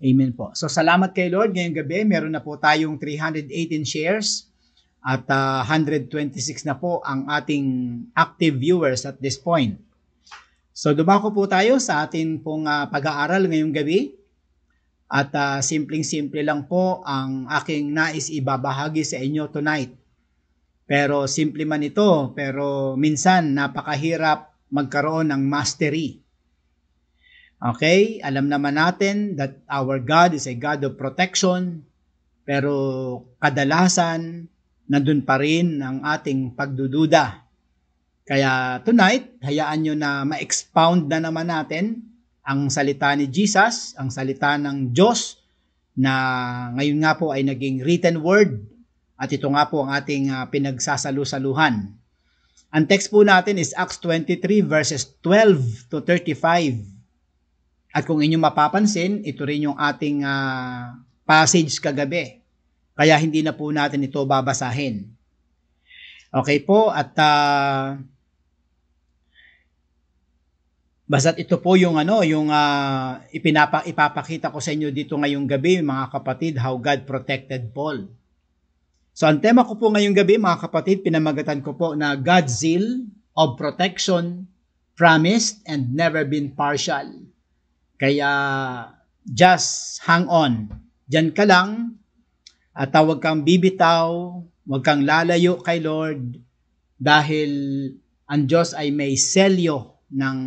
Amen po. So salamat kay Lord. Ngayong gabi, meron na po tayong 318 shares at 126 na po ang ating active viewers at this point. So dumako po tayo sa atin pong pag-aaral ngayong gabi. At simpleng-simple lang po ang aking nais ibabahagi sa inyo tonight. Pero simple man ito, pero minsan napakahirap magkaroon ng mastery. Okay, alam naman natin that our God is a God of protection, pero kadalasan nandun pa rin ang ating pagdududa. Kaya tonight, hayaan nyo na ma-expound na naman natin ang salita ni Jesus, ang salita ng Diyos na ngayon nga po ay naging written word at ito nga po ang ating pinagsasalu-saluhan. Ang text po natin is Acts 23 verses 12 to 35. At kung inyong mapapansin, ito rin yung ating passage kagabi. Kaya hindi na po natin ito babasahin. Okay po, at basta't ito po yung ipapakita ko sa inyo dito ngayong gabi, mga kapatid, how God protected Paul. So ang tema ko po ngayong gabi, mga kapatid, pinamagatan ko po na God's zeal of protection, promised and never been partial. Kaya just hang on. Diyan ka lang at huwag kang bibitaw, huwag kang lalayo kay Lord dahil ang Diyos ay may selyo ng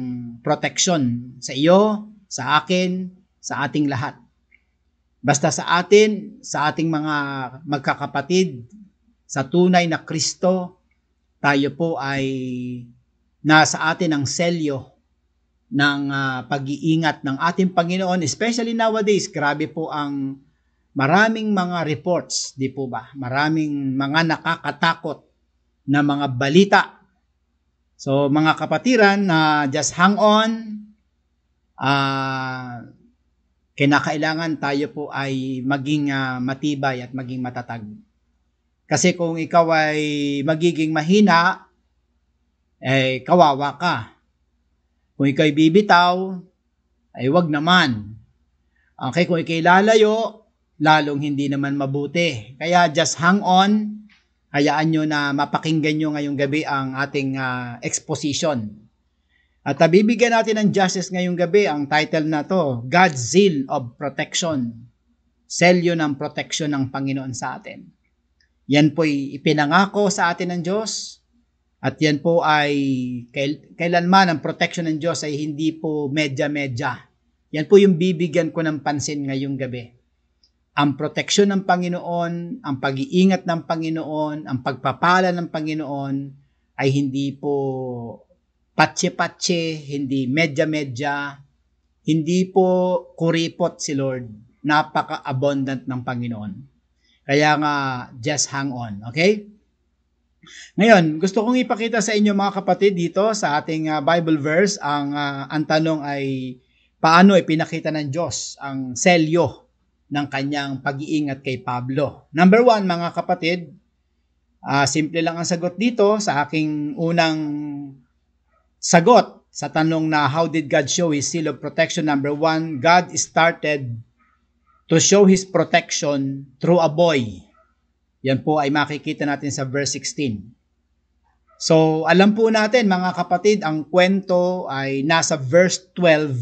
protection sa iyo, sa akin, sa ating lahat. Basta sa atin, sa ating mga magkakapatid, sa tunay na Kristo, tayo po ay nasa atin ang selyo ng pag-iingat ng ating Panginoon, especially nowadays. Grabe po ang maraming mga reports, di po ba? Maraming mga nakakatakot na mga balita. So mga kapatiran, just hang on. Kinakailangan tayo po ay maging matibay at maging matatag. Kasi kung ikaw ay magiging mahina, kawawa ka. Kung ikaw'y bibitaw, ay wag naman. Okay, kung ikaw'y lalayo, lalong hindi naman mabuti. Kaya just hang on. Hayaan nyo na mapakinggan nyo ngayong gabi ang ating exposition. At bibigyan natin ng justice ngayong gabi. Ang title na to, God's Zeal of Protection. Selyo ng protection ng Panginoon sa atin. Yan po'y ipinangako sa atin ng Diyos. At yan po ay kailanman ang protection ng Diyos ay hindi po medya-medya. Yan po yung bibigyan ko ng pansin ngayong gabi. Ang proteksyon ng Panginoon, ang pag-iingat ng Panginoon, ang pagpapala ng Panginoon ay hindi po patse-patse, hindi medya-medya, hindi po kuripot si Lord. Napaka-abundant ng Panginoon. Kaya nga, just hang on. Okay? Ngayon, gusto kong ipakita sa inyo mga kapatid dito sa ating Bible verse. Ang tanong ay, paano ipinakita ng Diyos ang selyo ng kanyang pag-iingat kay Pablo? Number 1, mga kapatid, simple lang ang sagot dito sa aking unang sagot sa tanong na how did God show His seal of protection? Number 1, God started to show His protection through a boy. Yan po ay makikita natin sa verse 16. So, alam po natin mga kapatid, ang kwento ay nasa verse 12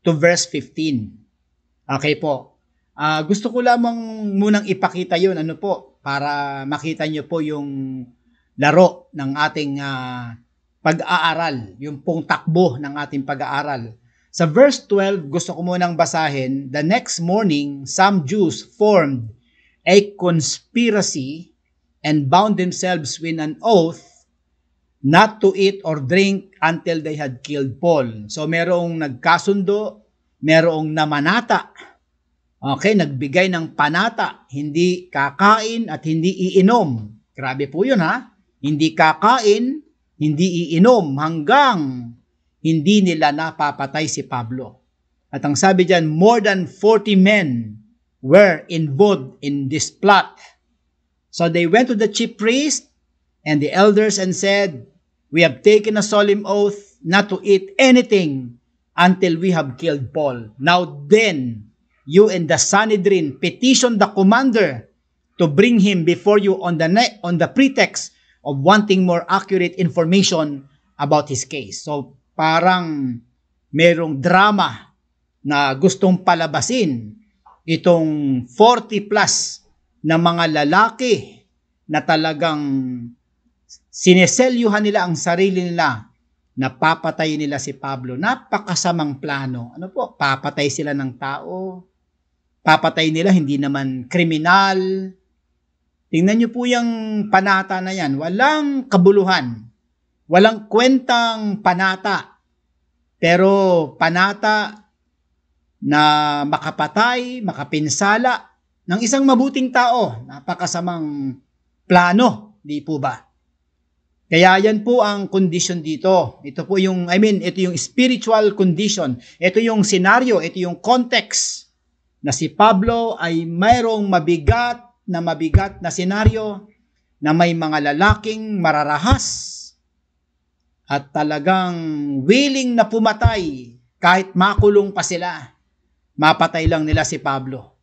to verse 15. Okay po. Gusto ko lamang munang ipakita yun, para makita nyo po yung laro ng ating pag-aaral, yung pong takbo ng ating pag-aaral. Sa verse 12, gusto ko munang basahin, the next morning, some Jews formed a conspiracy and bound themselves with an oath not to eat or drink until they had killed Paul. So merong nagkasundo, merong namanata. Okay, nagbigay ng panata, hindi kakain at hindi iinom. Grabe po yun ha. Hindi kakain, hindi iinom hanggang hindi nila napapatay si Pablo. At ang sabi diyan, more than 40 men were involved in this plot. So they went to the chief priest and the elders and said, we have taken a solemn oath not to eat anything until we have killed Paul. Now then, you and the Sanhedrin petitioned the commander to bring him before you on the pretext of wanting more accurate information about his case. So parang merong drama na gustong palabasin itong 40 plus na mga lalaki na talagang sineselyuhan nila ang sarili nila na papatayin nila si Pablo. Napakasamang plano. Ano po? Papatay sila ng tao. Papatay nila, hindi naman kriminal. Tingnan niyo po yung panata na yan. Walang kabuluhan. Walang kwentang panata. Pero panata na makapatay, makapinsala ng isang mabuting tao. Napakasamang plano. Di po ba? Kaya yan po ang condition dito. Ito po yung, ito yung spiritual condition. Ito yung scenario, ito yung context na si Pablo ay mayroong mabigat na senaryo na may mga lalaking mararahas at talagang willing na pumatay kahit makulong pa sila. Mapatay lang nila si Pablo.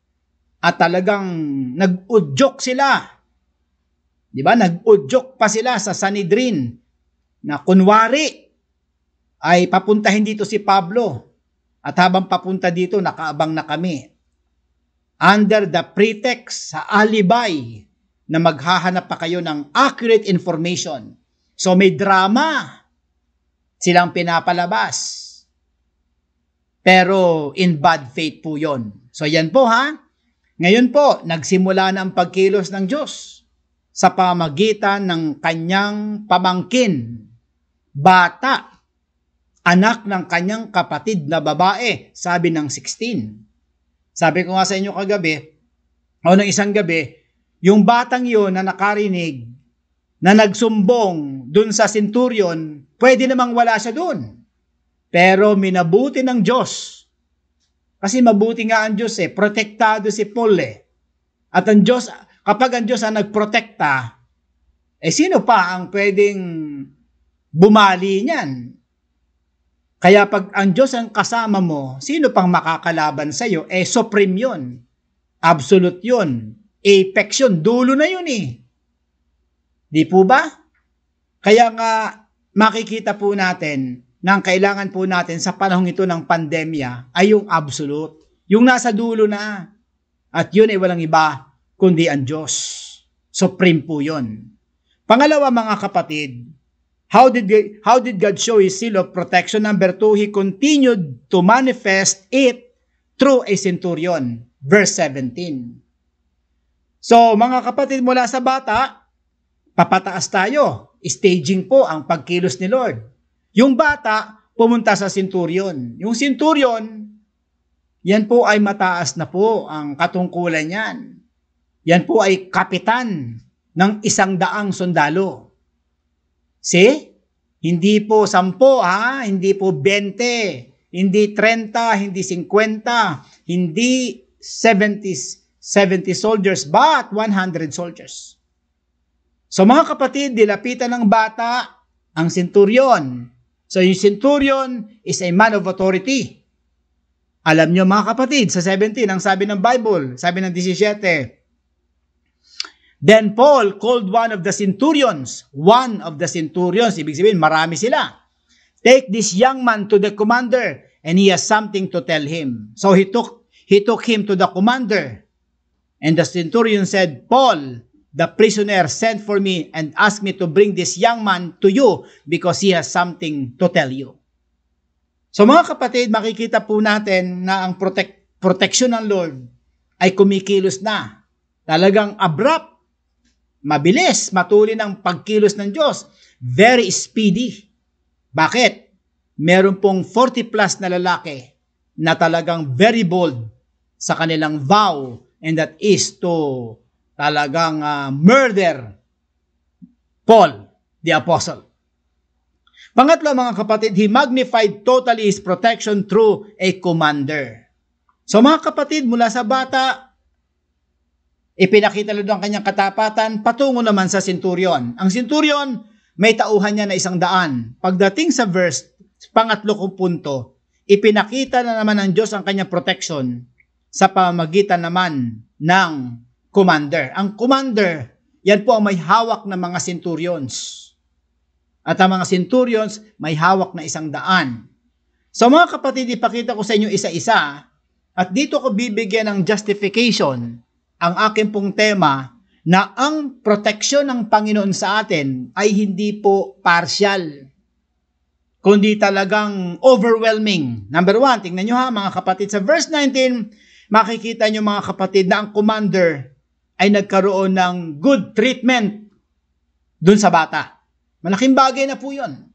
At talagang nag-udyok sila. Di ba? Nag-udyok pa sila sa Sanhedrin na kunwari ay papuntahin dito si Pablo. At habang papunta dito, nakaabang na kami. Under the pretext sa alibi na maghahanap pa kayo ng accurate information. So may drama silang pinapalabas. Pero in bad faith po yon. So yan po ha. Ngayon po, nagsimula na ang pagkilos ng Diyos sa pamagitan ng kanyang pamangkin, bata, anak ng kanyang kapatid na babae, sabi ng 16. Sabi ko nga sa inyo kagabi, o ng isang gabi, yung batang yun na nakarinig, na nagsumbong dun sa centurion, pwede namang wala siya dun. Pero minabuti ng Diyos. Kasi mabuti nga ang Diyos protektado si Paul At ang Diyos, kapag ang Diyos ang nagprotekta, sino pa ang pwedeng bumali niyan? Kaya pag ang Diyos ang kasama mo, sino pang makakalaban sa iyo? Supreme yun. Absolute yun. Apex yun. Dulo na yun Di po ba? Kaya nga makikita po natin na ang kailangan po natin sa panahong ito ng pandemya ay yung absolute. Yung nasa dulo na. At yun ay walang iba kundi ang Diyos. Supreme po yun. Pangalawa mga kapatid, how did God show His seal of protection? Number 2, He continued to manifest it through a centurion. Verse 17. So mga kapatid, mula sa bata, papataas tayo. Staging po ang pagkilos ni Lord. Yung bata, pumunta sa centurion. Yung centurion, yan po ay mataas na po ang katungkulan niyan. Yan po ay kapitan ng 100 sundalo. See? Hindi po 10 hindi po 20, hindi 30, hindi 50, hindi 70 soldiers, but 100 soldiers. So mga kapatid, dilapitan ng bata ang centurion. So yung centurion is a man of authority. Alam nyo mga kapatid, sa 17, ang sabi ng Bible, sabi ng 17, Then Paul called one of the centurions, ibig sabihin marami sila. Take this young man to the commander and he has something to tell him. So he took him to the commander. And the centurion said, Paul, the prisoner sent for me and asked me to bring this young man to you because he has something to tell you. So mga kapatid, makikita po natin na ang protection ng Lord ay kumikilos na. Talagang abrupt, mabilis, matulin ang pagkilos ng Diyos. Very speedy. Bakit? Meron pong 40 plus na lalaki na talagang very bold sa kanilang vow, and that is to talagang murder Paul, the apostle. Pangatlo mga kapatid, he magnified totally his protection through a commander. So mga kapatid, mula sa bata, ipinakita Lord ang kanyang katapatan patungo naman sa centurion. Ang centurion, may tauhan niya na 100. Pagdating sa pangatlo kong punto, ipinakita na naman ng Diyos ang kanyang protection sa pamamagitan naman ng commander. Ang commander, yan po ang may hawak ng mga centurions. At ang mga centurions may hawak na 100. So mga kapatid, ipakita ko sa inyo isa-isa at dito ko bibigyan ng justification ang aking pong tema na ang proteksyon ng Panginoon sa atin ay hindi po partial, kundi talagang overwhelming. Number 1, tingnan nyo ha mga kapatid, sa verse 19, makikita nyo mga kapatid na ang commander ay nagkaroon ng good treatment dun sa bata. Malaking bagay na po yun.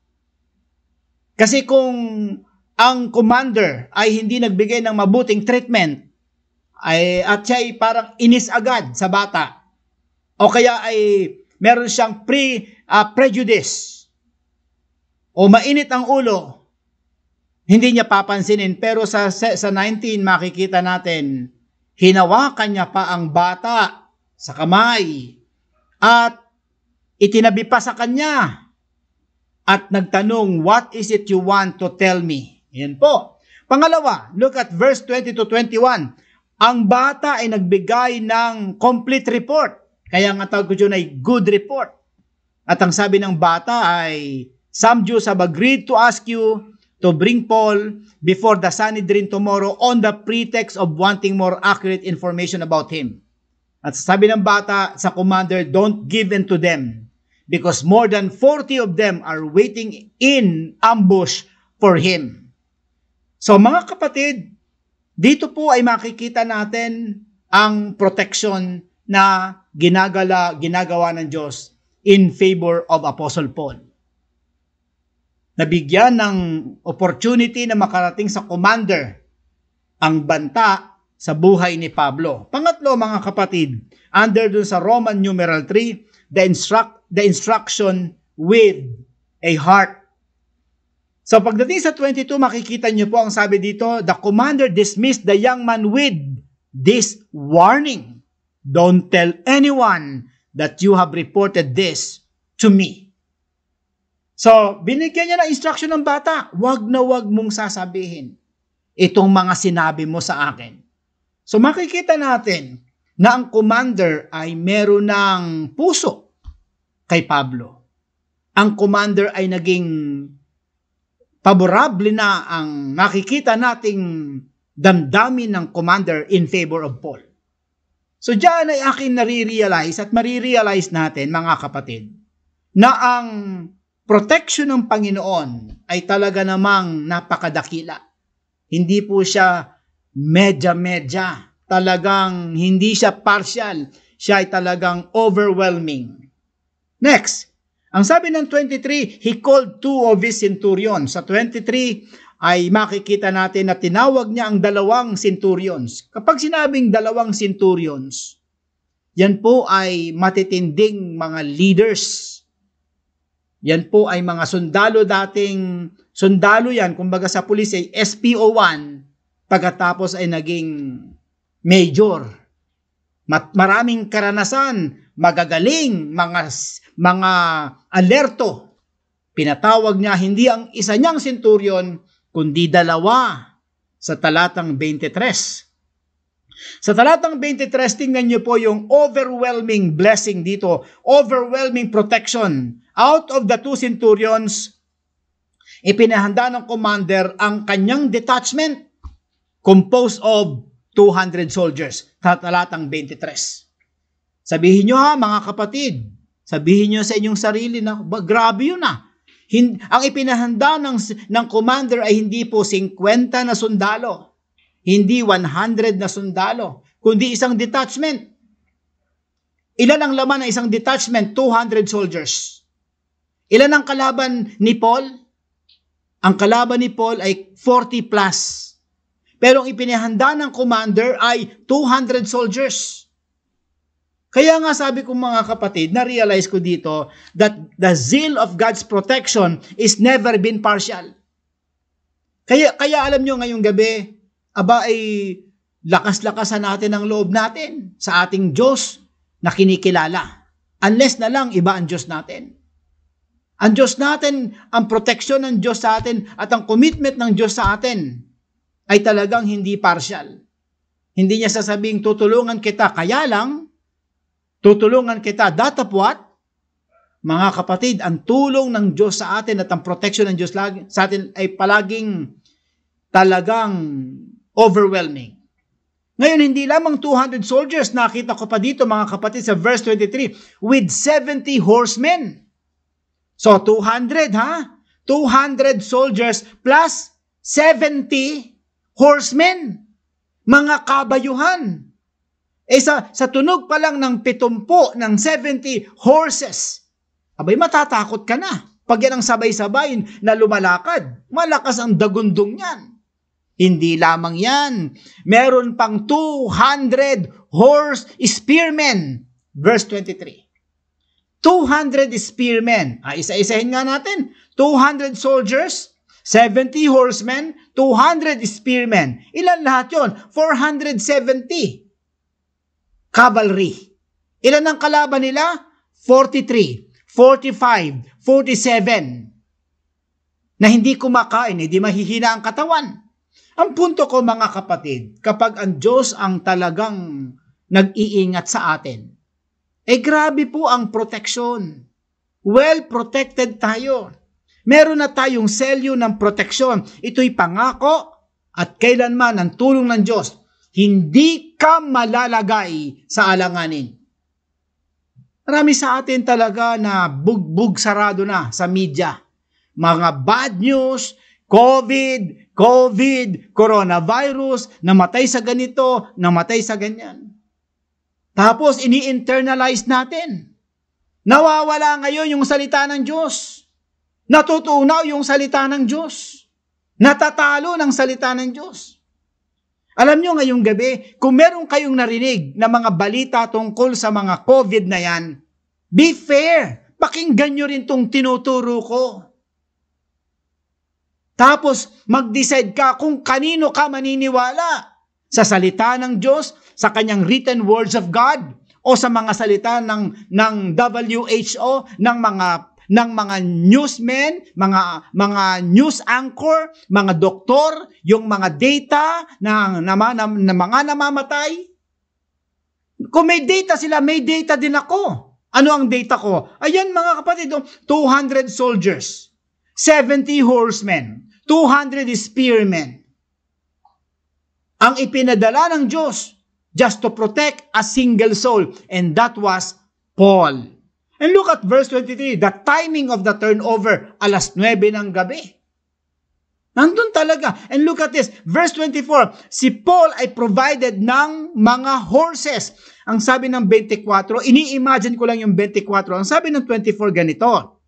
Kasi kung ang commander ay hindi nagbigay ng mabuting treatment at siya ay parang inis agad sa bata o kaya ay meron siyang prejudice o mainit ang ulo, hindi niya papansinin. Pero sa 19 makikita natin, hinawakan niya pa ang bata sa kamay at itinabi pa sa kanya at nagtanong, "What is it you want to tell me?" Yan po. Pangalawa, look at verse 20 to 21. Ang bata ay nagbigay ng complete report. Kaya nga tawag ko dyan ay good report. At ang sabi ng bata ay, "Some Jews have agreed to ask you to bring Paul before the Sanhedrin tomorrow on the pretext of wanting more accurate information about him." At sabi ng bata sa commander, "Don't give in to them because more than 40 of them are waiting in ambush for him." So mga kapatid, dito po ay makikita natin ang protection na ginagawa ng Diyos in favor of Apostle Paul. Nabigyan ng opportunity na makarating sa commander ang banta sa buhay ni Pablo. Pangatlo mga kapatid, under dun sa Roman numeral 3, the instruction with a heart. So pagdating sa 22, makikita niyo po ang sabi dito, the commander dismissed the young man with this warning. Don't tell anyone that you have reported this to me. So binigyan niya ng instruction ng bata, wag na wag mong sasabihin itong mga sinabi mo sa akin. So makikita natin na ang commander ay meron ng puso kay Pablo. Ang commander ay naging paborable na ang makikita nating damdamin ng commander in favor of Paul. So diyan ay akin nare-realize at marirealize natin mga kapatid na ang protection ng Panginoon ay talaga namang napakadakila. Hindi po siya medya-medya. Talagang hindi siya partial. Siya ay talagang overwhelming. Next, ang sabi ng 23, he called 2 of his centurions. Sa 23 ay makikita natin na tinawag niya ang 2 centurions. Kapag sinabing 2 centurions, yan po ay matitinding mga leaders. Yan po ay mga sundalo dating, sundalo yan, kumbaga sa pulis ay SPO1, pagkatapos ay naging major. Maraming karanasan, magagaling, mga alerto. Pinatawag niya hindi ang isa niyang centurion, kundi 2 sa talatang 23. Sa talatang 23, tingnan niyo po yung overwhelming blessing dito, overwhelming protection. Out of the 2 centurions, ipinahanda ng commander ang kanyang detachment composed of 200 soldiers. Sa talatang 23. Sabihin nyo ha mga kapatid, sabihin nyo sa inyong sarili na grabe yun ah. Ang ipinahanda ng commander ay hindi po 50 na sundalo, hindi 100 na sundalo, kundi isang detachment. Ilan ang laman ng isang detachment? 200 soldiers. Ilan ang kalaban ni Paul? Ang kalaban ni Paul ay 40 plus. Pero ang ipinahanda ng commander ay 200 soldiers. Kaya nga sabi ko mga kapatid, na-realize ko dito that the zeal of God's protection is never been partial. Kaya alam nyo ngayong gabi, ay lakas-lakasan natin ang loob natin sa ating Diyos na kinikilala. Unless na lang iba ang Diyos natin. Ang Diyos natin, ang proteksyon ng Diyos sa atin at ang commitment ng Diyos sa atin ay talagang hindi partial. Hindi niya sasabing tutulungan kita, kaya lang, tutulungan kita, datapwat. Mga kapatid, ang tulong ng Diyos sa atin at ang protection ng Diyos sa atin ay palaging talagang overwhelming. Ngayon, hindi lamang 200 soldiers, nakita ko pa dito mga kapatid sa verse 23, with 70 horsemen. So, 200 ha? 200 soldiers plus 70 horsemen. Mga kabayuhan. Sa tunog pa lang ng 70 ng 70 horses, abay matatakot ka na. Pag yan ang sabay-sabay na lumalakad, malakas ang dagundong yan. Hindi lamang yan. Meron pang 200 horse spearmen. Verse 23. 200 spearmen. Isa-isahin nga natin. 200 soldiers, 70 horsemen, 200 spearmen. Ilan lahat yon? 470. Cavalry. Ilan ang kalaban nila? 43, 45, 47. Na hindi kumakain, hindi mahihina ang katawan. Ang punto ko mga kapatid, kapag ang Diyos ang talagang nag-iingat sa atin, grabe po ang protection. Well protected tayo. Meron na tayong selyo ng proteksyon. Ito'y pangako at kailanman ang tulong ng Diyos. Hindi ka malalagay sa alanganin. Marami sa atin talaga na bugbog sarado na sa media. Mga bad news, COVID, coronavirus, namatay sa ganito, namatay sa ganyan. Tapos ini-internalize natin. Nawawala ngayon yung salita ng Diyos. Natutunaw yung salita ng Diyos. Natatalo ng salita ng Diyos. Alam nyo ngayong gabi, kung meron kayong narinig na mga balita tungkol sa mga COVID na yan, be fair. Pakinggan nyo rin tong tinuturo ko. Tapos, mag-decide ka kung kanino ka maniniwala. Sa salita ng Diyos, sa kanyang written words of God, o sa mga salita ng WHO, ng mga newsmen, mga news anchor, mga doktor, yung mga data na mga namamatay. Kung may data sila, may data din ako. Ano ang data ko? Ayan mga kapatid, 200 soldiers, 70 horsemen, 200 spearmen. Ang ipinadala ng Diyos just to protect a single soul, and that was Paul. And look at verse 23, the timing of the turnover, 9:00 ng gabi. Nandun talaga. And look at this, verse 24, si Paul ay provided ng mga horses. Ang sabi ng 24, ini-imagine ko lang yung 24, ang sabi ng 24 ganito.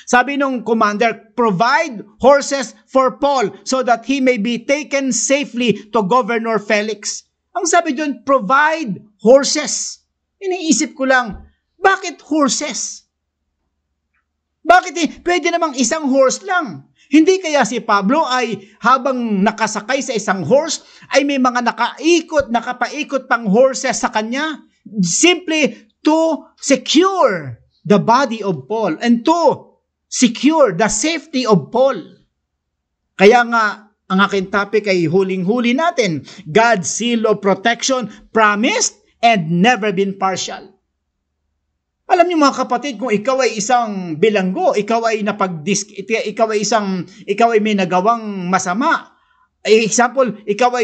Sabi nung commander, provide horses for Paul so that he may be taken safely to Governor Felix. Ang sabi doon, provide horses. Iniisip ko lang, bakit horses? Bakit pwede namang isang horse lang? Hindi kaya si Pablo ay habang nakasakay sa isang horse, ay may mga nakapaikot pang horses sa kanya? Simply to secure the body of Paul and to secure the safety of Paul. Kaya nga, ang aking topic ay huling-huli natin, God's seal of protection, promised and never been partial. Alam niyo mga kapatid, kung ikaw ay isang bilanggo, ikaw ay may nagawang masama. Example, ikaw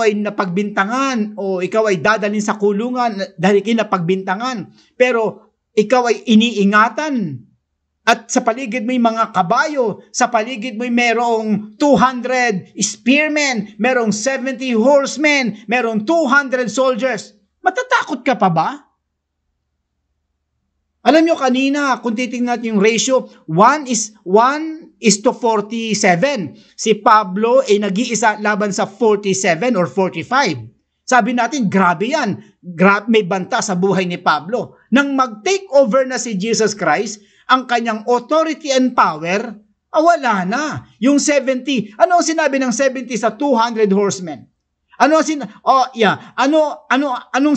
ay napagbintangan o ikaw ay dadalhin sa kulungan dahil kinapagbintangan. Pero ikaw ay iniingatan. At sa paligid mo'y mga kabayo, sa paligid mo'y merong 200 spearmen, merong 70 horsemen, merong 200 soldiers. Matatakot ka pa ba? Alam nyo kanina, kung titingnan natin yung ratio, 1 is to 47. Si Pablo ay nag-iisa laban sa 47 or 45. Sabi natin, grabe yan. May banta sa buhay ni Pablo. Nang mag-take over na si Jesus Christ, ang kanyang authority and power, wala na. Yung 70, ano ang sinabi ng 70 sa 200 horsemen? Anong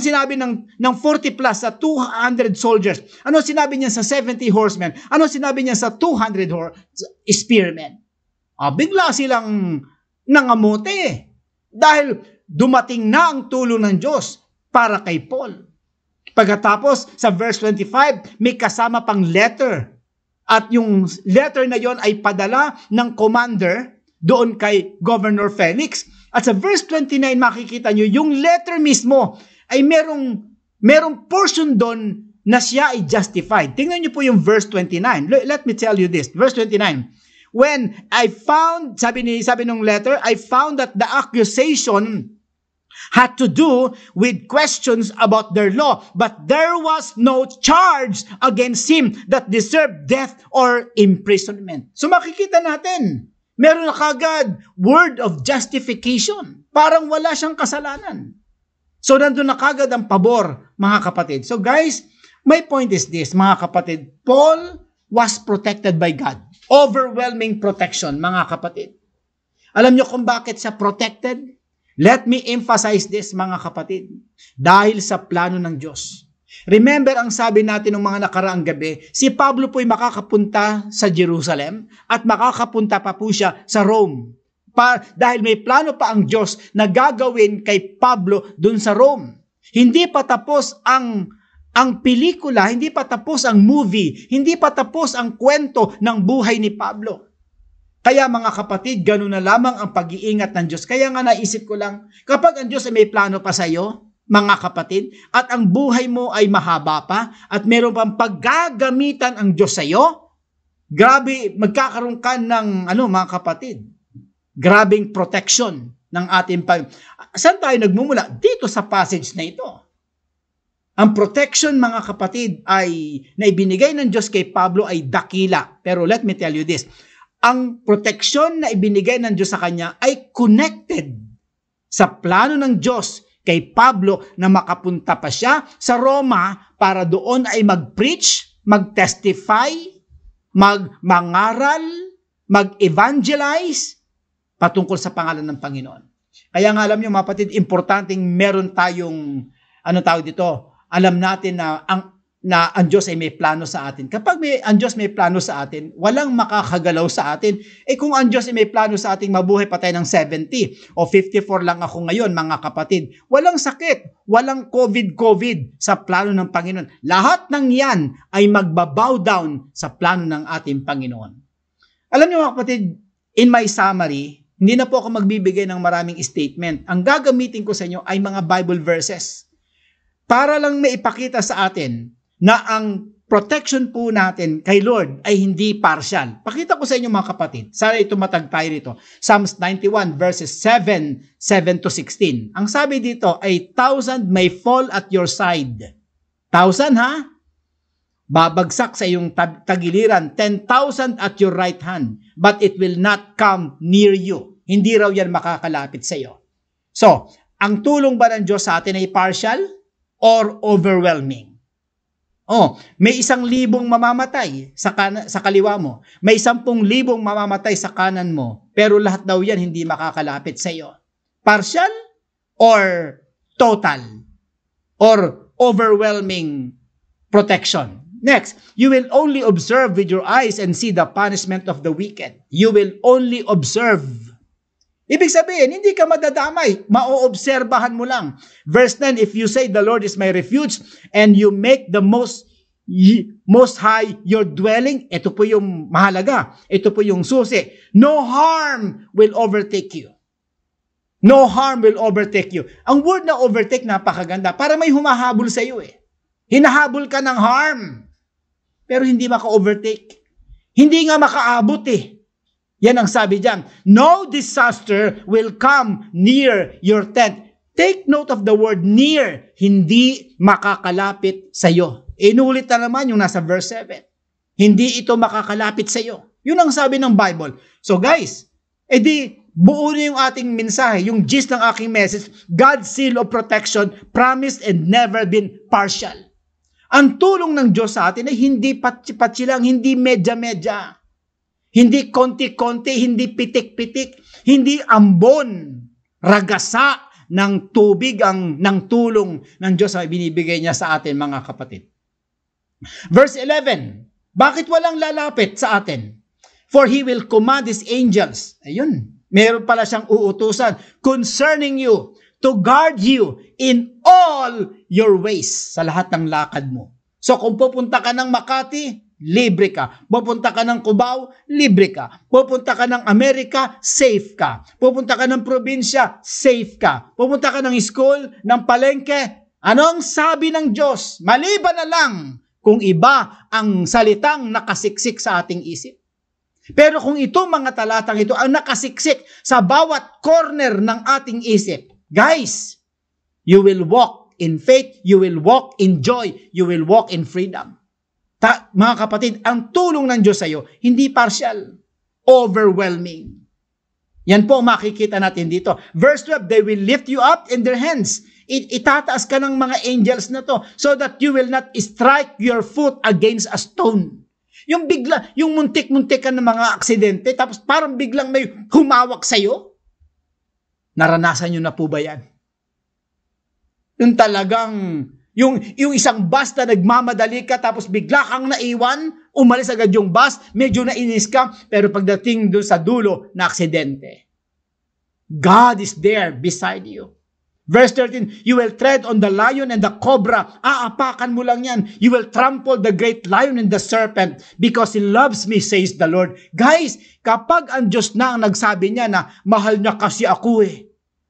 sinabi ng 40 plus sa 200 soldiers? Ano sinabi niya sa 70 horsemen? Ano sinabi niya sa 200 spearmen? Bigla silang nangamote. Dahil dumating na ang tulong ng Diyos para kay Paul. Pagkatapos, sa verse 25, may kasama pang letter. At yung letter na yon ay padala ng commander doon kay Governor Felix. At sa verse 29, makikita nyo, yung letter mismo ay merong portion doon na siya ay justified. Tingnan nyo po yung verse 29. Let me tell you this. Verse 29. When I found, sabi nung letter, I found that the accusation had to do with questions about their law, but there was no charge against him that deserved death or imprisonment. So makikita natin, meron na kagad word of justification. Parang wala siyang kasalanan. So nandun na kagad ang pabor, mga kapatid. So guys, my point is this, mga kapatid, Paul was protected by God. Overwhelming protection, mga kapatid. Alam niyo kung bakit siya protected? Let me emphasize this, mga kapatid. Dahil sa plano ng Diyos. Remember ang sabi natin ng mga nakaraang gabi, si Pablo po'y makakapunta sa Jerusalem at makakapunta pa po siya sa Rome. Dahil may plano pa ang Diyos na gagawin kay Pablo dun sa Rome. Hindi pa tapos ang pelikula, hindi pa tapos ang movie, hindi pa tapos ang kwento ng buhay ni Pablo. Kaya mga kapatid, gano'n na lamang ang pag-iingat ng Diyos. Kaya nga naisip ko lang, kapag ang Diyos ay may plano pa sa iyo, mga kapatid, at ang buhay mo ay mahaba pa, at meron pang paggagamitan ang Diyos sa iyo, grabe, magkakaroon ka ng, mga kapatid, grabing protection ng ating Saan tayo nagmumula? Dito sa passage na ito. Ang protection, mga kapatid, ay na ibinigay ng Diyos kay Pablo ay dakila. Pero let me tell you this, ang proteksyon na ibinigay ng Diyos sa kanya ay connected sa plano ng Diyos kay Pablo na makapunta pa siya sa Roma para doon ay mag-preach, mag-testify, mag-mangaral, mag-evangelize patungkol sa pangalan ng Panginoon. Kaya nga alam niyo, mga kapatid, importanteng meron tayong, alam natin na ang Diyos ay may plano sa atin. Kapag ang Diyos may plano sa atin, walang makakagalaw sa atin. Kung ang Diyos ay may plano sa ating mabuhay pa tayo ng 70 o 54 lang ako ngayon, mga kapatid, walang sakit, walang COVID sa plano ng Panginoon. Lahat ng yan ay magbabow down sa plano ng ating Panginoon. Alam niyo, mga kapatid, in my summary, hindi na po ako magbibigay ng maraming statement. Ang gagamitin ko sa inyo ay mga Bible verses para lang maipakita sa atin na ang protection po natin kay Lord ay hindi partial. Pakita ko sa inyo, mga kapatid. Sana tumatag tayo rito. Psalms 91 verses 7 to 16. Ang sabi dito ay 1,000 may fall at your side. 1,000 ha? Babagsak sa iyong tagiliran. 10,000 at your right hand. But it will not come near you. Hindi raw yan makakalapit sa iyo. So, ang tulong ba ng Diyos sa atin ay partial or overwhelming? May 1,000 mamamatay sa kaliwa mo. May 10,000 mamamatay sa kanan mo. Pero lahat daw yan hindi makakalapit sa iyo. Partial or total? Or overwhelming protection? Next, you will only observe with your eyes and see the punishment of the wicked. You will only observe. Ibig sabihin, hindi ka madadamay. Maoobserbahan mo lang. Verse 9, if you say, the Lord is my refuge, and you make the most high your dwelling, ito po yung mahalaga. Ito po yung susi. No harm will overtake you. No harm will overtake you. Ang word na overtake, napakaganda. Para may humahabol sa iyo eh. Hinahabol ka ng harm. Pero hindi maka-overtake. Hindi nga makaabot eh. Yan ang sabi diyan. No disaster will come near your tent. Take note of the word near. Hindi makakalapit sa iyo. Inulit na naman yung nasa verse 7. Hindi ito makakalapit sa iyo. Yun ang sabi ng Bible. So guys, buo na yung ating mensahe, yung gist ng aking message, God's seal of protection, promised and never been partial. Ang tulong ng Diyos sa atin ay hindi patsi-patsi lang, hindi medya-medya. Hindi konti-konti, hindi pitik-pitik, hindi ambon, ragasa ng tubig ng tulong ng Diyos na binibigay niya sa atin, mga kapatid. Verse 11, bakit walang lalapit sa atin? For He will command His angels. Ayun, meron pala siyang uutusan concerning you to guard you in all your ways, sa lahat ng lakad mo. So kung pupunta ka ng Makati, libre ka. Pupunta ka ng Cubao, libre ka. Pupunta ka ng Amerika, safe ka. Pupunta ka ng probinsya, safe ka. Pupunta ka ng school, ng palengke, anong sabi ng Diyos? Maliban na lang kung iba ang salitang nakasiksik sa ating isip. Pero kung itong mga talatang ito ang nakasiksik sa bawat corner ng ating isip, guys, you will walk in faith, you will walk in joy, you will walk in freedom. Mga kapatid, ang tulong ng Diyos sa iyo, hindi partial, overwhelming. Yan po makikita natin dito. Verse 12, they will lift you up in their hands. Itataas ka ng mga angels na to so that you will not strike your foot against a stone. Yung bigla, yung muntik-muntik ka ng mga aksidente, tapos parang biglang may humawak sa iyo. Naranasan nyo na po ba yan? Yung talagang yung isang bus na nagmamadali ka tapos bigla kang naiwan, umalis agad yung bus, medyo nainis ka, pero pagdating doon sa dulo, na aksidente. God is there beside you. Verse 13, you will tread on the lion and the cobra. Aapakan mo lang yan. You will trample the great lion and the serpent because he loves me, says the Lord. Guys, kapag ang Diyos na ang nagsabi niya na mahal niya kasi ako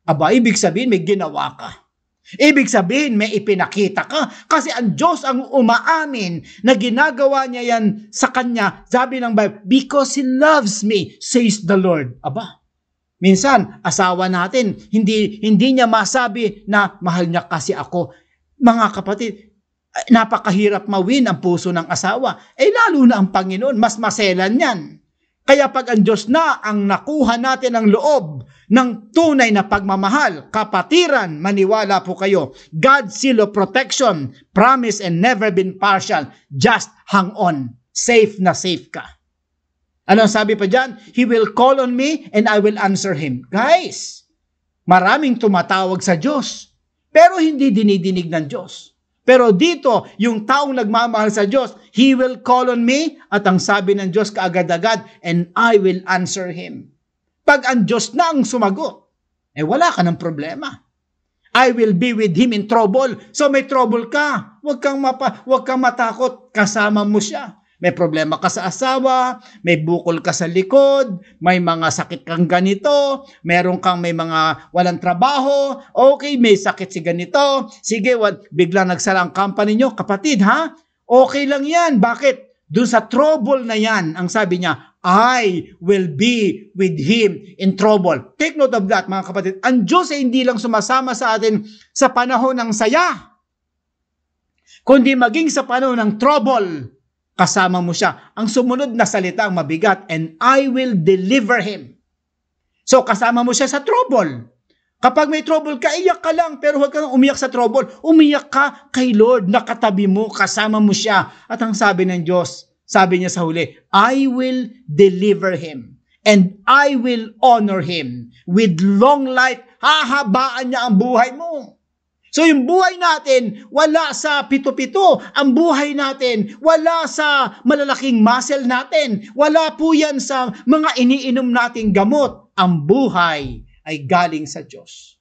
aba, ibig sabihin may ginawa ka. Ibig sabihin, may ipinakita ka. Kasi ang Diyos ang umaamin na ginagawa niya yan sa Kanya. Sabi ng Bible, because He loves me, says the Lord. Aba, minsan, asawa natin, hindi niya masabi na mahal niya kasi ako. Mga kapatid, napakahirap mawin ang puso ng asawa. Lalo na ang Panginoon, mas maselan yan. Kaya pag ang Diyos na ang nakuha natin ang loob ng tunay na pagmamahal, kapatiran, maniwala po kayo. God's seal of protection, promise and never been partial. Just hang on. Safe na safe ka. Anong sabi pa dyan? He will call on me and I will answer him. Guys, maraming tumatawag sa Diyos, pero hindi dinidinig ng Diyos. Pero dito, yung taong nagmamahal sa Diyos, He will call on me, at ang sabi ng Diyos kaagad-agad, and I will answer him. Pag ang Diyos na ang sumagot, wala ka ng problema. I will be with him in trouble. So may trouble ka, huwag kang matakot, kasama mo siya. May problema ka sa asawa, may bukol ka sa likod, may mga sakit kang ganito, meron kang may mga walang trabaho, okay, may sakit si ganito, sige, biglang nagsara ang company nyo, kapatid ha? Okay lang yan. Bakit? Doon sa trouble na yan, ang sabi niya, I will be with him in trouble. Take note of that, mga kapatid. Ang Diyos ay hindi lang sumasama sa atin sa panahon ng saya, kundi maging sa panahon ng trouble, kasama mo siya. Ang sumunod na salita ang mabigat, and I will deliver him. So, kasama mo siya sa trouble. Kapag may trouble ka, iyak ka lang, pero huwag kang umiyak sa trouble. Umiyak ka kay Lord, nakatabi mo, kasama mo siya. At ang sabi ng Diyos, sabi niya sa huli, I will deliver him, and I will honor him. With long life, hahabaan niya ang buhay mo. So yung buhay natin, wala sa pito-pito. Ang buhay natin, wala sa malalaking muscle natin. Wala po yan sa mga iniinom nating gamot. Ang buhay ay galing sa Diyos.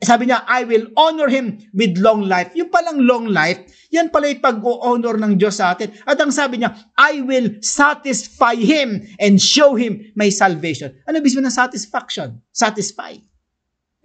Sabi niya, I will honor him with long life. Yung palang long life, yan pala yung pag-o-honor ng Diyos sa atin. At ang sabi niya, I will satisfy him and show him my salvation. Ano ibig sabihin ng satisfaction? Satisfy.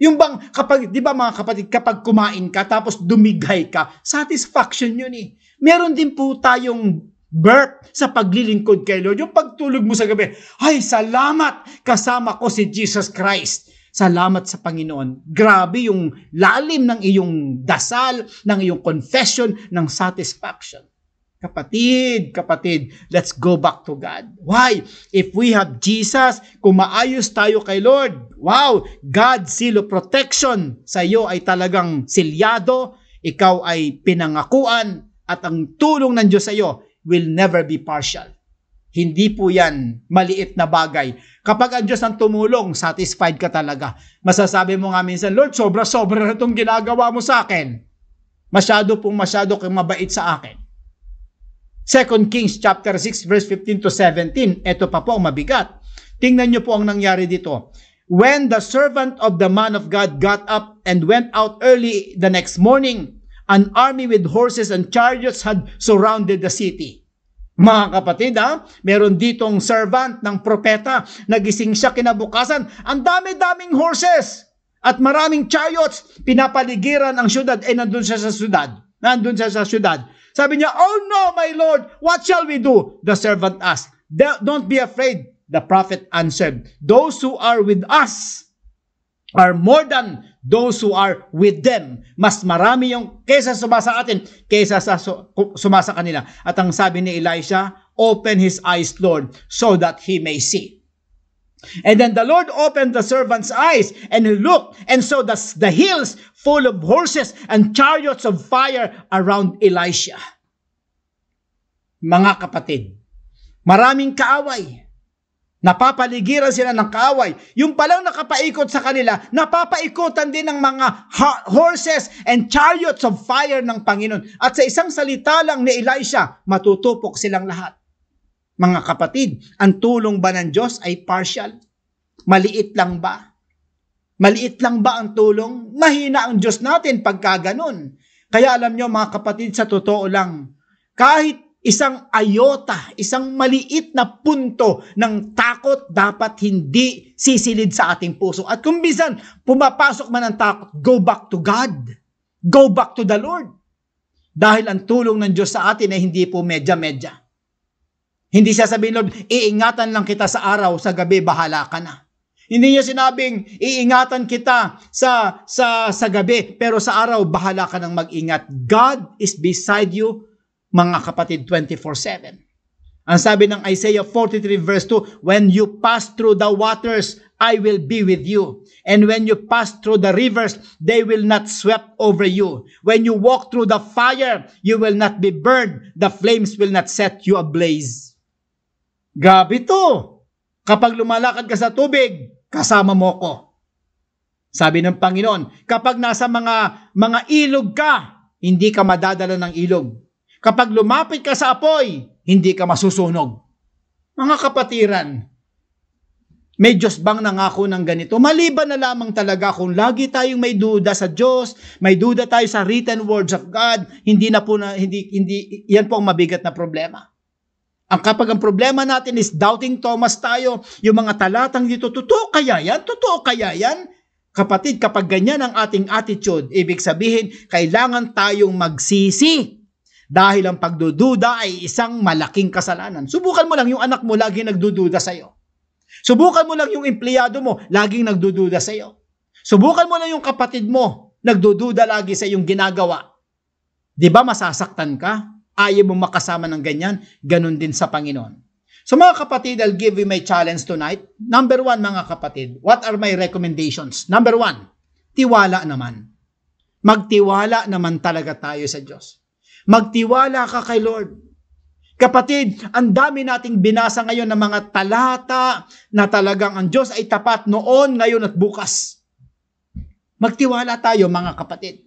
Yung bang, di ba mga kapatid, kapag kumain ka, tapos dumighay ka, satisfaction yun eh. Meron din po tayong birth sa paglilingkod kay Lord. Yung pagtulog mo sa gabi, ay salamat, kasama ko si Jesus Christ. Salamat sa Panginoon. Grabe yung lalim ng iyong dasal, ng iyong confession, ng satisfaction. Kapatid, let's go back to God. Why? If we have Jesus, kung maayos tayo kay Lord, wow, God's seal of protection sa iyo ay talagang silyado, ikaw ay pinangakuan, at ang tulong ng Diyos sa iyo will never be partial. Hindi po yan maliit na bagay. Kapag ang Diyos ang tumulong, satisfied ka talaga. Masasabi mo nga minsan, Lord, sobra-sobra na itong ginagawa mo sa akin. Masyado kang mabait sa akin. 2 Kings chapter 6 verse 15 to 17. Ito pa po ang mabigat. Tingnan niyo po ang nangyari dito. When the servant of the man of God got up and went out early the next morning, an army with horses and chariots had surrounded the city. Mga kapatid, meron ditong servant ng propeta, nagising siya kinabukasan, ang dami-daming horses at maraming chariots, pinapaligiran ang syudad, nandun siya sa syudad. Sabi niya, "Oh no, my Lord, what shall we do?" The servant asked. "Don't be afraid," the prophet answered. "Those who are with us are more than those who are with them." Mas marami yung kaysa sumasa atin, kaysa sa sumasa kanila. At ang sabi ni Elisha, "Open his eyes, Lord, so that he may see." And then the Lord opened the servant's eyes, and he looked, and saw the hills full of horses and chariots of fire around Elisha. Mga kapatid, maraming kaaway. Napapaligiran sila ng kaaway. Yung palang nakapaikot sa kanila, napapaikutan din ng mga horses and chariots of fire ng Panginoon. At sa isang salita lang ni Elisha, matutupok silang lahat. Mga kapatid, ang tulong ba ng Diyos ay partial? Maliit lang ba? Maliit lang ba ang tulong? Mahina ang Diyos natin pagka ganun. Kaya alam nyo mga kapatid, sa totoo lang, kahit isang ayota, isang maliit na punto ng takot dapat hindi sisilid sa ating puso. At kung minsan pumapasok man ang takot, go back to God. Go back to the Lord. Dahil ang tulong ng Diyos sa atin ay hindi po medya-medya. Hindi siya sabihin, "Lord, iingatan lang kita sa araw, sa gabi, bahala ka na." Hindi niya sinabing, "Iingatan kita sa gabi, pero sa araw, bahala ka nang mag-ingat." God is beside you, mga kapatid, 24/7. Ang sabi ng Isaiah 43 verse 2, "When you pass through the waters, I will be with you. And when you pass through the rivers, they will not sweep over you. When you walk through the fire, you will not be burned. The flames will not set you ablaze." Grabe to. Kapag lumalakad ka sa tubig, kasama mo ko. Sabi ng Panginoon, kapag nasa mga ilog ka, hindi ka madadala ng ilog. Kapag lumapit ka sa apoy, hindi ka masusunog. Mga kapatiran, may Diyos bang nangako ng ganito? Maliban na lamang talaga kung lagi tayong may duda sa Diyos, may duda tayo sa written words of God, hindi yan po ang mabigat na problema. Kapag ang problema natin is doubting Thomas tayo, yung mga talatang dito, totoo kaya yan? Totoo kaya yan? Kapatid, kapag ganyan ang ating attitude, ibig sabihin, kailangan tayong magsisi. Dahil ang pagdududa ay isang malaking kasalanan. Subukan mo lang yung anak mo laging nagdududa sa'yo. Subukan mo lang yung empleyado mo laging nagdududa sa'yo. Subukan mo lang yung kapatid mo nagdududa lagi sa iyong ginagawa. Di ba masasaktan ka? Ayaw mo makasama ng ganyan, ganun din sa Panginoon. So mga kapatid, I'll give you my challenge tonight. Number 1, mga kapatid, what are my recommendations? Number 1, tiwala naman. Magtiwala naman talaga tayo sa Diyos. Magtiwala ka kay Lord. Kapatid, ang dami nating binasa ngayon ng mga talata na talagang ang Diyos ay tapat noon, ngayon at bukas. Magtiwala tayo, mga kapatid.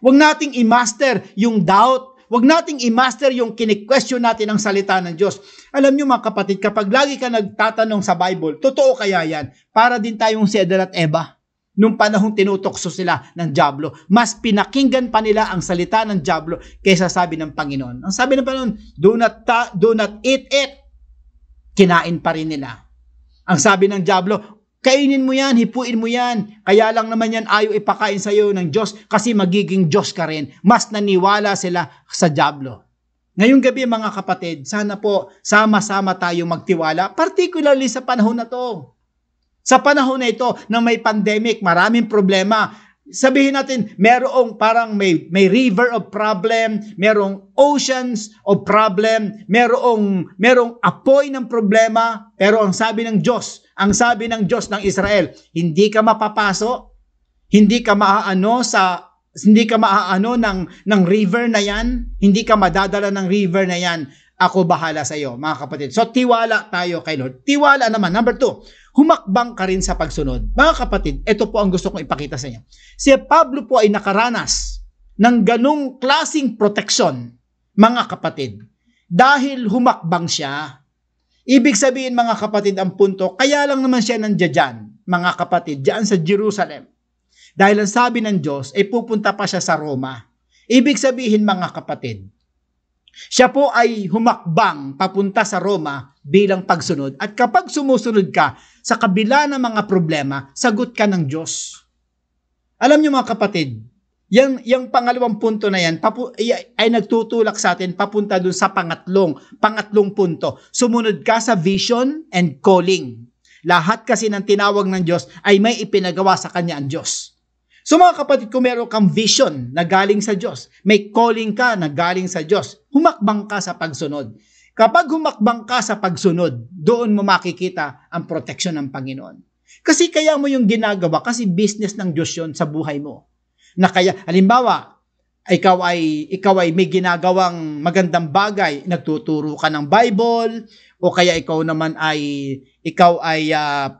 Huwag nating i-master yung doubt. Huwag nating i-master yung kini-question natin ang salita ng Diyos. Alam niyo mga kapatid, kapag lagi ka nagtatanong sa Bible, totoo kaya yan? Para din tayong si Adan at Eva. Nung panahong tinutokso sila ng dyablo, mas pinakinggan pa nila ang salita ng dyablo kaysa sabi ng Panginoon. Ang sabi ng Panginoon, do not eat it. Kinain pa rin nila. Ang sabi ng dyablo, kainin mo yan, hipuin mo yan. Kaya lang naman yan ayaw ipakain sa iyo ng Diyos kasi magiging Diyos ka rin. Mas naniwala sila sa dyablo. Ngayong gabi mga kapatid, sana po sama-sama tayong magtiwala, particularly sa panahon na to. Sa panahon na ito na may pandemic, maraming problema. Sabihin natin, merong parang may river of problem, merong oceans of problem, merong apoy ng problema, pero ang sabi ng Diyos ng Israel, hindi ka mapapaso, hindi ka maaano ng river na yan, hindi ka madadala ng river na yan. Ako bahala sa iyo, mga kapatid. So tiwala tayo kay Lord. Tiwala naman. Number 2, humakbang ka rin sa pagsunod. Mga kapatid, ito po ang gusto kong ipakita sa inyo. Si Pablo po ay nakaranas ng ganong klaseng proteksyon, mga kapatid, dahil humakbang siya. Ibig sabihin mga kapatid, ang punto, kaya lang naman siya nandiyan. mga kapatid, diyan sa Jerusalem. Dahil ang sabi ng Diyos, ay pupunta pa siya sa Roma. Ibig sabihin mga kapatid, siya po ay humakbang papunta sa Roma bilang pagsunod. At kapag sumusunod ka sa kabila ng mga problema, sagot ka ng Diyos. Alam niyo mga kapatid, yung pangalawang punto na yan ay nagtutulak sa atin papunta dun sa pangatlong punto. Sumunod ka sa vision and calling. Lahat kasi ng tinawag ng Diyos ay may ipinagawa sa Kanya ang Diyos. So mga kapatid, kung meron kang vision na galing sa Diyos, may calling ka na galing sa Diyos, humakbang ka sa pagsunod. Kapag humakbang ka sa pagsunod, doon mo makikita ang proteksyon ng Panginoon. Kasi kaya mo yung ginagawa, kasi business ng Diyos yun sa buhay mo. Na kaya, halimbawa, ikaw ay may ginagawang magandang bagay, nagtuturo ka ng Bible, o kaya ikaw ay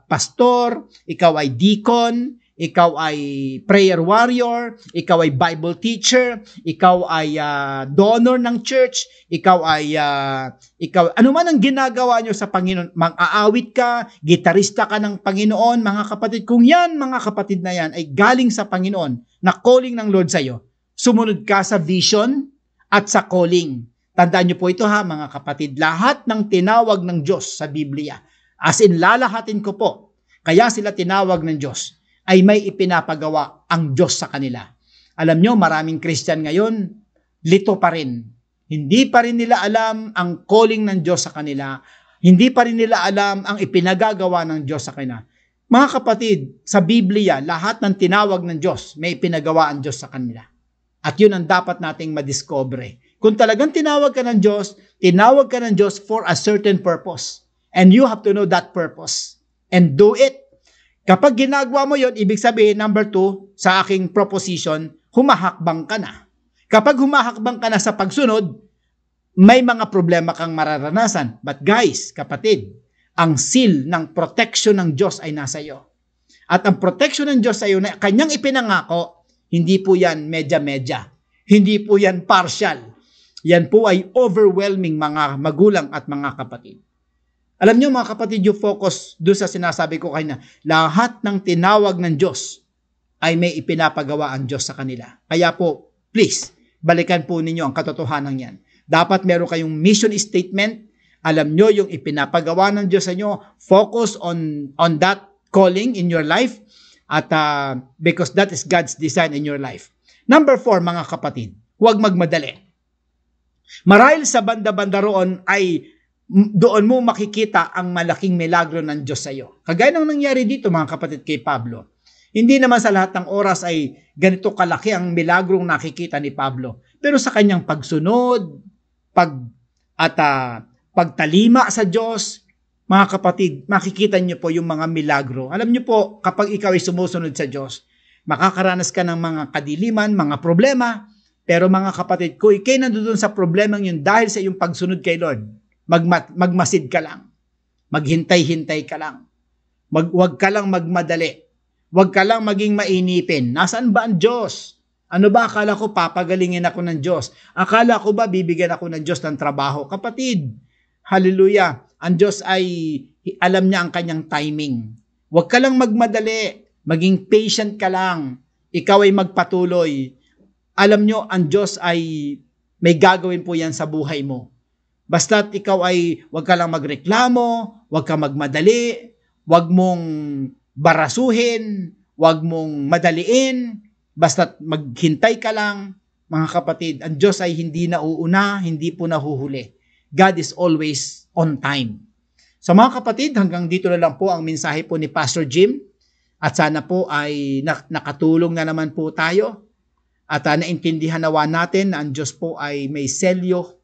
pastor, ikaw ay deacon, ikaw ay prayer warrior, ikaw ay Bible teacher, ikaw ay donor ng church, ikaw ano man ang ginagawa nyo sa Panginoon, mag-aawit ka, gitarista ka ng Panginoon, mga kapatid, kung yan, mga kapatid na yan, ay galing sa Panginoon, na calling ng Lord sa'yo, sumunod ka sa vision at sa calling. Tandaan nyo po ito ha, mga kapatid, lahat ng tinawag ng Diyos sa Biblia, as in lalahatin ko po, kaya sila tinawag ng Diyos, ay may ipinapagawa ang Diyos sa kanila. Alam nyo, maraming Christian ngayon, lito pa rin. Hindi pa rin nila alam ang calling ng Diyos sa kanila. Hindi pa rin nila alam ang ipinagagawa ng Diyos sa kanila. Mga kapatid, sa Biblia, lahat ng tinawag ng Diyos, may ipinagawa ang Diyos sa kanila. At yun ang dapat nating madiscover. Kung talagang tinawag ka ng Diyos for a certain purpose. And you have to know that purpose. And do it. Kapag ginagawa mo yon, ibig sabihin, number 2, sa aking proposition, humahakbang ka na. Kapag humahakbang ka na sa pagsunod, may mga problema kang mararanasan. But guys, kapatid, ang seal ng protection ng Diyos ay nasa iyo. At ang protection ng Diyos sa iyo na kanyang ipinangako, hindi po yan medya-medya. Hindi po yan partial. Yan po ay overwhelming mga magulang at mga kapatid. Alam niyo mga kapatid, yung focus doon sa sinasabi ko kanina, lahat ng tinawag ng Diyos ay may ipinapagawa ang Diyos sa kanila. Kaya po, please, balikan po ninyo ang katotohanan yan. Dapat meron kayong mission statement, alam nyo yung ipinapagawa ng Diyos sa inyo, focus on that calling in your life, at because that is God's design in your life. Number 4, mga kapatid, huwag magmadali. Marahil sa banda-banda roon ay doon mo makikita ang malaking milagro ng Diyos sa iyo. Kagaya ng nangyari dito mga kapatid kay Pablo. Hindi naman sa lahat ng oras ay ganito kalaki ang milagrong nakikita ni Pablo. Pero sa kanyang pagsunod, pagtalima sa Diyos, mga kapatid, makikita niyo po yung mga milagro. Alam niyo po, kapag ikaw ay sumusunod sa Diyos, makakaranas ka ng mga kadiliman, mga problema. Pero mga kapatid, kung ikay nandoon sa problemang yun dahil sa iyong pagsunod kay Lord, magmasid ka lang. Maghintay-hintay ka lang. Huwag ka lang magmadali. Huwag ka lang maging mainipin. Nasaan ba ang Diyos? Ano ba akala ko papagalingin ako ng Diyos? Akala ko ba bibigyan ako ng Diyos ng trabaho? Kapatid, hallelujah. Ang Diyos ay alam niya ang kanyang timing. Huwag ka lang magmadali. Maging patient ka lang. Ikaw ay magpatuloy. Alam nyo, ang Diyos ay may gagawin po yan sa buhay mo. Basta't ikaw ay huwag ka lang magreklamo, huwag ka magmadali, huwag mong barasuhin, huwag mong madaliin, basta't maghintay ka lang. Mga kapatid, ang Diyos ay hindi nauuna, hindi po nahuhuli. God is always on time. So mga kapatid, hanggang dito na lang po ang mensahe po ni Pastor Jim. At sana po ay nakatulong na naman po tayo. At naintindihan nawa natin na ang Diyos po ay may selyo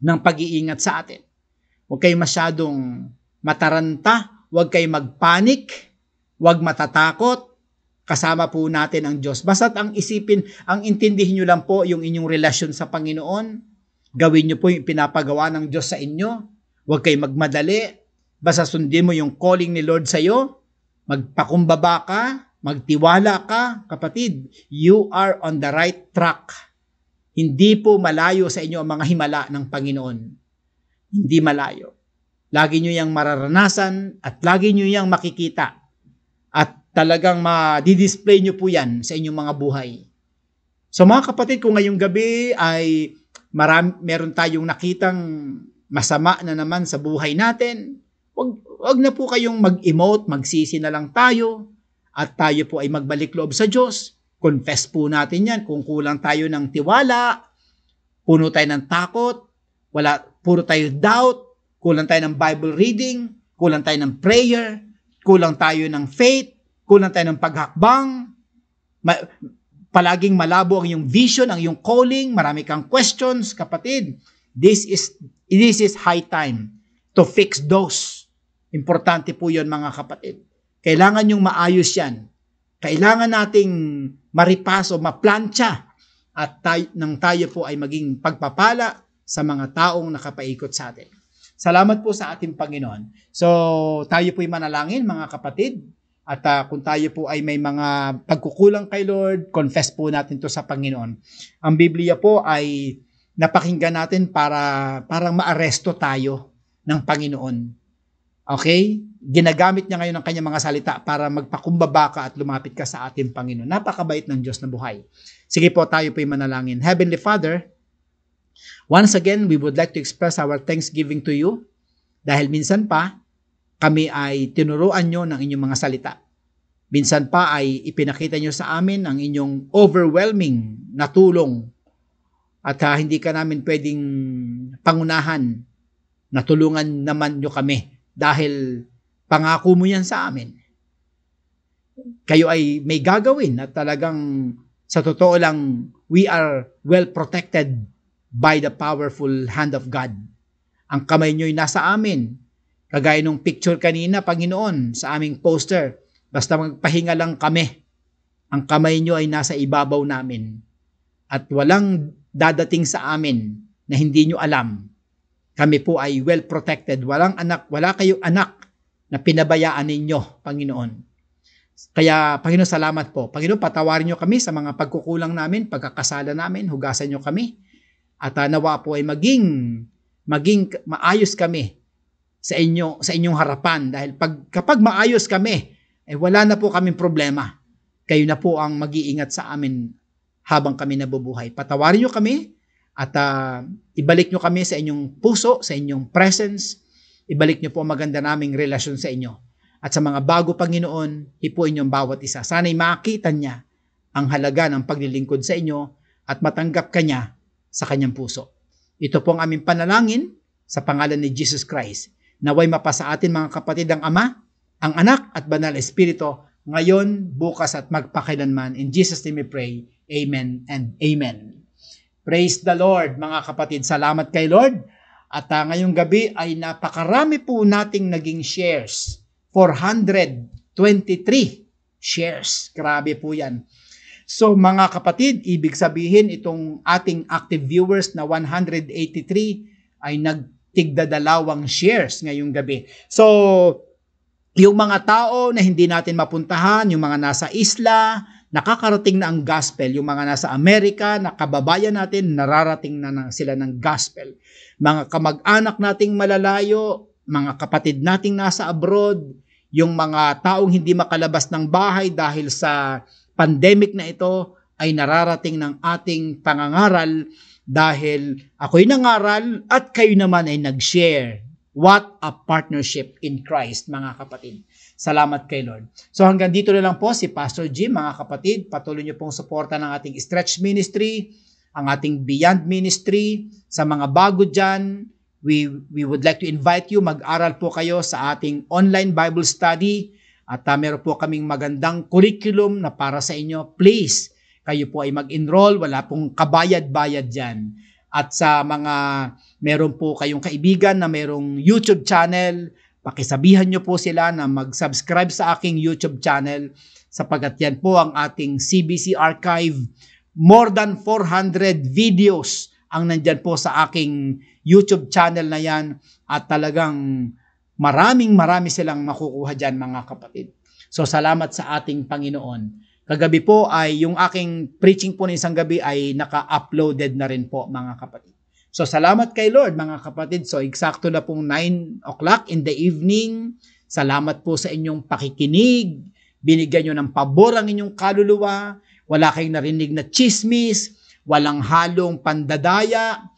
ng pag-iingat sa atin. Huwag kayo masyadong mataranta, huwag kayo magpanik, huwag matatakot, kasama po natin ang Diyos. Basta't ang intindihin nyo lang po yung inyong relasyon sa Panginoon, gawin nyo po yung pinapagawa ng Diyos sa inyo, huwag kayo magmadali, basta sundin mo yung calling ni Lord sa iyo, magpakumbaba ka, magtiwala ka, kapatid, you are on the right track. Hindi po malayo sa inyo ang mga himala ng Panginoon. Hindi malayo. Lagi nyo yang mararanasan at lagi nyo yang makikita At talagang ma-display nyo po yan sa inyong mga buhay. So mga kapatid, kung ngayong gabi ay meron tayong nakitang masama na naman sa buhay natin, wag na po kayong mag-emote, magsisi na lang tayo, at tayo po ay magbalik loob sa Diyos. Confess po natin yan kung kulang tayo ng tiwala, puno tayo ng takot, puro tayo doubt, kulang tayo ng Bible reading, kulang tayo ng prayer, kulang tayo ng faith, kulang tayo ng paghakbang, palaging malabo ang iyong vision, ang iyong calling, marami kang questions, kapatid. This is high time to fix those. Importante po yun, mga kapatid. Kailangan yung maayos yan. Kailangan nating maripaso, maplantsa, at tayo po ay maging pagpapala sa mga taong nakapaikot sa atin. Salamat po sa ating Panginoon. So, tayo po'y manalangin, mga kapatid. At kung tayo po ay may mga pagkukulang kay Lord, confess po natin to sa Panginoon. Ang Biblia po ay napakinggan natin parang maaresto tayo ng Panginoon. Okay? Ginagamit niya ngayon ang kanyang mga salita para magpakumbaba ka at lumapit ka sa ating Panginoon. Napakabait ng Diyos na buhay. Sige po, tayo po'y manalangin. Heavenly Father, once again, we would like to express our thanksgiving to you dahil minsan pa, kami ay tinuruan nyo ng inyong mga salita. Minsan pa ay ipinakita nyo sa amin ang inyong overwhelming na tulong at hindi ka namin pwedeng pangunahan na tulungan naman nyo kami dahil pangako mo yan sa amin. Kayo ay may gagawin at talagang sa totoo lang, we are well protected by the powerful hand of God. Ang kamay nyo'y nasa amin. Kagaya nung picture kanina, Panginoon, sa aming poster, basta magpahinga lang kami, ang kamay nyo ay nasa ibabaw namin. At walang dadating sa amin na hindi nyo alam. Kami po ay well protected. Wala kayong anak na pinabayaan ninyo, Panginoon. Kaya, Panginoon, salamat po. Panginoon, patawarin nyo kami sa mga pagkukulang namin, pagkakasala namin, hugasan nyo kami. At nawa po ay maging maayos kami sa inyong harapan dahil kapag maayos kami, wala na po kaming problema. Kayo na po ang mag-iingat sa amin habang kami nabubuhay. Patawarin nyo kami at ibalik nyo kami sa inyong puso, sa inyong presence. Ibalik nyo po ang maganda naming relasyon sa inyo. At sa mga bago, Panginoon, hipuin nyo ang bawat isa. Sana'y makita niya ang halaga ng paglilingkod sa inyo at matanggap ka niya sa kanyang puso. Ito po ang aming panalangin sa pangalan ni Jesus Christ. Naway mapasa atin, mga kapatid, ang Ama, ang Anak at Banal na Espiritu, ngayon, bukas at magpakailanman. In Jesus' name we pray. Amen and Amen. Praise the Lord, mga kapatid. Salamat kay Lord. At ngayong gabi ay napakarami po nating naging shares. 423 shares. Grabe po yan. So mga kapatid, ibig sabihin itong ating active viewers na 183 ay tigdadalawang shares ngayong gabi. So, yung mga tao na hindi natin mapuntahan, yung mga nasa isla, nakakarating na ang gospel. Yung mga nasa Amerika, nakababayan natin, nararating na sila ng gospel. Mga kamag-anak nating malalayo, mga kapatid nating nasa abroad, yung mga taong hindi makalabas ng bahay dahil sa pandemic na ito, ay nararating ng ating pangangaral dahil ako'y nangaral at kayo naman ay nag-share. What a partnership in Christ, mga kapatid. Salamat kay Lord. So hanggang dito na lang po si Pastor Jim, mga kapatid. Patuloy niyo pong suporta ng ating Stretch Ministry, ang ating Beyond Ministry. Sa mga bago dyan, we would like to invite you, mag-aral po kayo sa ating online Bible study. At meron po kaming magandang curriculum na para sa inyo. Please, kayo po ay mag-enroll, wala pong kabayad-bayad dyan. At sa mga meron po kayong kaibigan na merong YouTube channel, pakisabihan nyo po sila na mag-subscribe sa aking YouTube channel sapagkat yan po ang ating CBC Archive. More than 400 videos ang nandyan po sa aking YouTube channel na yan at talagang marami silang makukuha dyan, mga kapatid. So salamat sa ating Panginoon. Kagabi po ay yung aking preaching po ng isang gabi ay naka-uploaded na rin po, mga kapatid. So salamat kay Lord, mga kapatid. So eksakto na pong 9 o'clock in the evening. Salamat po sa inyong pakikinig. binigyan nyo ng pabor ang inyong kaluluwa, wala kayong narinig na chismis, walang halong pandadaya,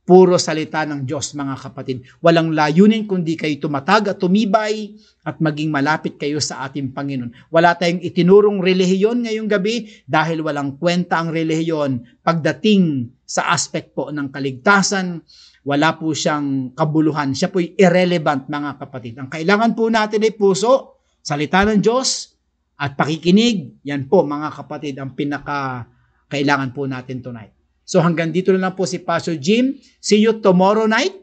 puro salita ng Diyos, mga kapatid. Walang layunin kundi kayo tumatag at tumibay at maging malapit kayo sa ating Panginoon. Wala tayong itinurong relihiyon ngayong gabi dahil walang kwenta ang relihiyon pagdating sa aspect po ng kaligtasan. Wala po siyang kabuluhan. Siya po'y irrelevant, mga kapatid. Ang kailangan po natin ay puso, salita ng Diyos, at pakikinig. Yan po, mga kapatid, ang pinaka-kailangan po natin tonight. So hanggang dito na lang po si Pastor Jim. See you tomorrow night.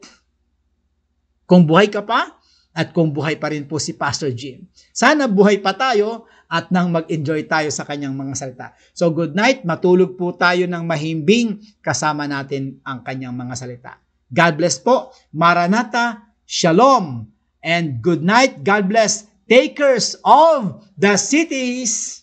Kung buhay ka pa, at kung buhay pa rin po si Pastor Jim. Sana buhay pa tayo at nang mag-enjoy tayo sa kanyang mga salita. So good night, matulog po tayo ng mahimbing kasama natin ang kanyang mga salita. God bless po. Maranatha, Shalom, and good night. God bless takers of the cities.